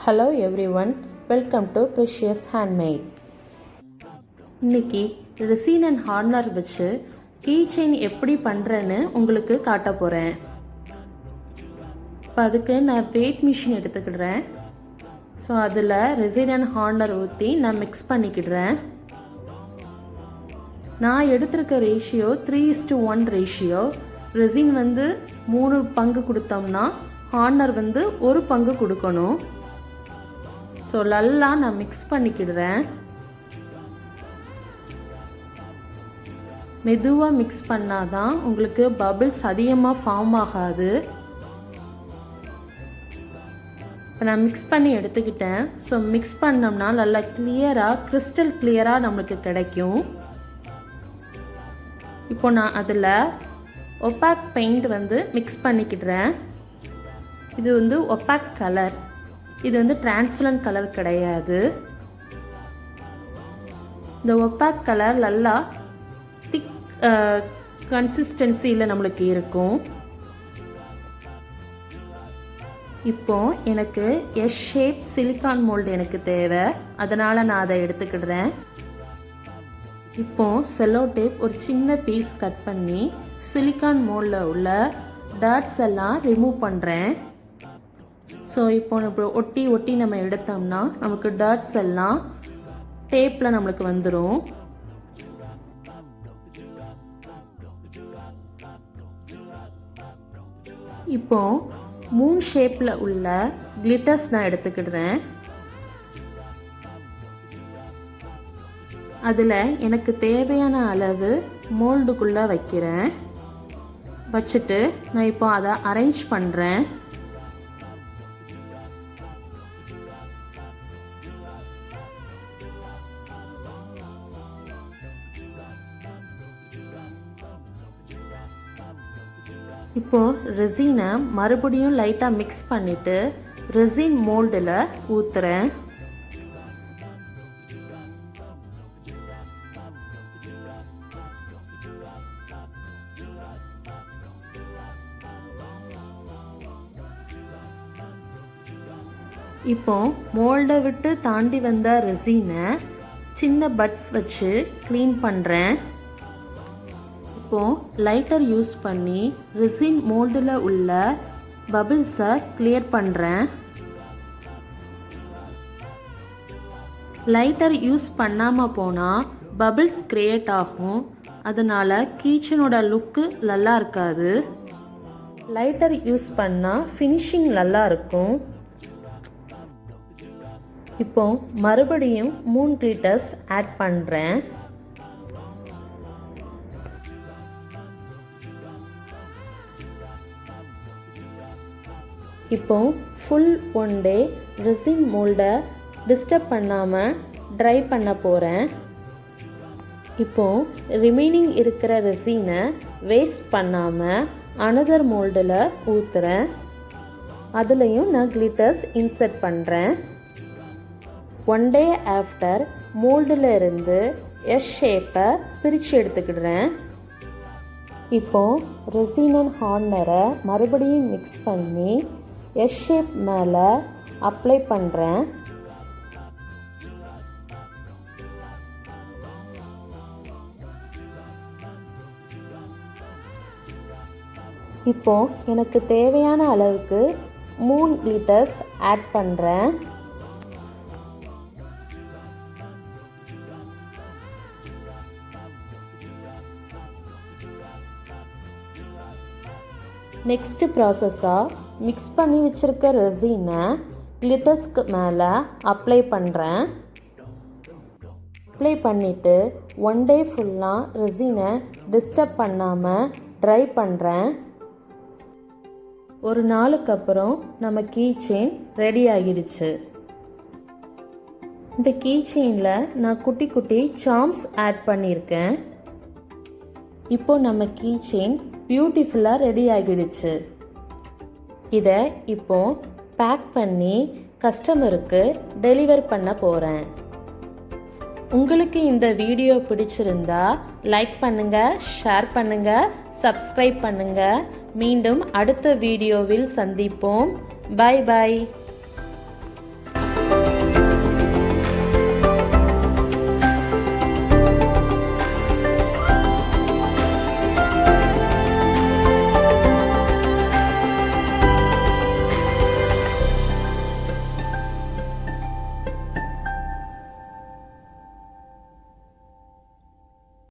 Hello everyone, welcome to Precious Handmade. இன்னைக்கு resin and hardener வச்சு keychain எப்படி பண்ணுறேன்னு உங்களுக்கு காட்ட போகிறேன். இப்போ அதுக்கு நான் வெயிட் மிஷின் எடுத்துக்கிடுறேன். ஸோ அதில் ரெசின் அண்ட் ஹார்ட்னர் ஊற்றி நான் மிக்ஸ் பண்ணிக்கிடுறேன். நான் எடுத்திருக்க ரேஷியோ 3:1 ரேஷியோ. ரெசின் 3 பங்கு கொடுத்தோம்னா ஹார்ட்னர் 1 பங்கு கொடுக்கணும். ஸோ நல்லா நான் மிக்ஸ் பண்ணிக்கிடுறேன். மெதுவாக மிக்ஸ் பண்ணாதான் உங்களுக்கு பபிள்ஸ் அதிகமாக ஃபார்ம் ஆகாது. இப்போ நான் மிக்ஸ் பண்ணி எடுத்துக்கிட்டேன். ஸோ மிக்ஸ் பண்ணோம்னா நல்லா கிளியராக கிறிஸ்டல் கிளியராக நம்மளுக்கு கிடைக்கும். இப்போ நான் அதில் ஒப்பாக் பெயிண்ட் மிக்ஸ் பண்ணிக்கிடுறேன். இது ஒப்பாக் கலர். இது டிரான்ஸ்பரண்ட் கலர் கிடையாது. இந்த ஒப்பாக் கலர் நல்லா திக் கன்சிஸ்டன்சியில் நம்மளுக்கு இருக்கும். இப்போ எனக்கு எஸ் ஷேப் சிலிக்கான் மோல்டு எனக்கு தேவை. அதனால் நான் அதை எடுத்துக்கிடுறேன். இப்போ செல்லோ டேப் ஒரு சின்ன பீஸ் கட் பண்ணி சிலிக்கான் மோல்டில் உள்ள டாட்ஸ் எல்லாம் ரிமூவ் பண்ணுறேன். ஸோ இப்போ ஒட்டி ஒட்டி நம்ம எடுத்தோம்னா நமக்கு டாட்ஸ் எல்லாம் டேப்பில் நம்மளுக்கு வந்துடும். இப்போ மூன் ஷேப்பில் உள்ள கிளிட்டர்ஸ் நான் எடுத்துக்கிடுறேன். அதில் எனக்கு தேவையான அளவு மோல்டுக்குள்ளே வைக்கிறேன். வச்சுட்டு நான் இப்போ அதை அரேஞ்ச் பண்ணுறேன். இப்போ ரெசினை மறுபடியும் லைட்டாக மிக்ஸ் பண்ணிவிட்டு ரெசின் மோல்டில் ஊற்றுறேன். இப்போ மோல்டை விட்டு தாண்டி வந்த ரெசினை சின்ன பட்ஸ் வச்சு க்ளீன் பண்ணுறேன். இப்போ லைட்டர் யூஸ் பண்ணி ரெசின் மோல்டில் உள்ள பபிள்ஸை கிளியர் பண்ணுறேன். லைட்டர் யூஸ் பண்ணாமல் போனால் பபிள்ஸ் கிரியேட் ஆகும். அதனால் கீச்சனோட லுக்கு நல்லா இருக்காது. லைட்டர் யூஸ் பண்ணால் ஃபினிஷிங் நல்லா இருக்கும். இப்போ மறுபடியும் 3 கிளிட்டர்ஸ் ஆட் பண்ணுறேன். இப்போ ஃபுல் 1 டே ரெசின் மோல்டை டிஸ்டர்ப் பண்ணாமல் ட்ரை பண்ண போகிறேன். இப்போ ரிமைனிங் இருக்கிற ரெசினை வேஸ்ட் பண்ணாமல் அனதர் மோல்டில் ஊற்றுறேன். அதுலேயும் நான் கிளிட்டர்ஸ் இன்சர்ட் பண்ணுறேன். 1 டே ஆஃப்டர் மோல்டில் இருந்து எஸ் ஷேப்பை பிரித்து எடுத்துக்கிடுறேன். இப்போது ரெசின் அண்ட் ஹார்ட்னரை மறுபடியும் மிக்ஸ் பண்ணி எஸ் ஷேப் மேலே அப்ளை பண்ணுறேன். இப்போ எனக்கு தேவையான அளவுக்கு 3 கிளிட்டர்ஸ் ஆட் பண்ணுறேன். நெக்ஸ்ட் ப்ராசஸாக மிக்ஸ் பண்ணி வச்சுருக்க ரெசினை கிளிட்டர்ஸ்க்கு மேலே அப்ளை பண்ணுறேன். அப்ளை பண்ணிவிட்டு 1 டே ஃபுல்லாக ரெசினை டிஸ்டர்ப் பண்ணாமல் ட்ரை பண்ணுறேன். ஒரு நாளுக்கு அப்புறம் நம்ம கீச்செயின் ரெடி ஆகிடுச்சு. இந்த கீச்செயினில் நான் குட்டி குட்டி சார்ம்ஸ் ஆட் பண்ணியிருக்கேன். இப்போ நம்ம கீச்செயின் பியூட்டிஃபுல்லாக ரெடி ஆகிடுச்சு. இதை இப்போ பேக் பண்ணி கஸ்டமருக்கு டெலிவர் பண்ண போகிறேன். உங்களுக்கு இந்த வீடியோ பிடிச்சிருந்தா லைக் பண்ணுங்கள், ஷேர் பண்ணுங்கள், சப்ஸ்கிரைப் பண்ணுங்கள். மீண்டும் அடுத்த வீடியோவில் சந்திப்போம். Bye by.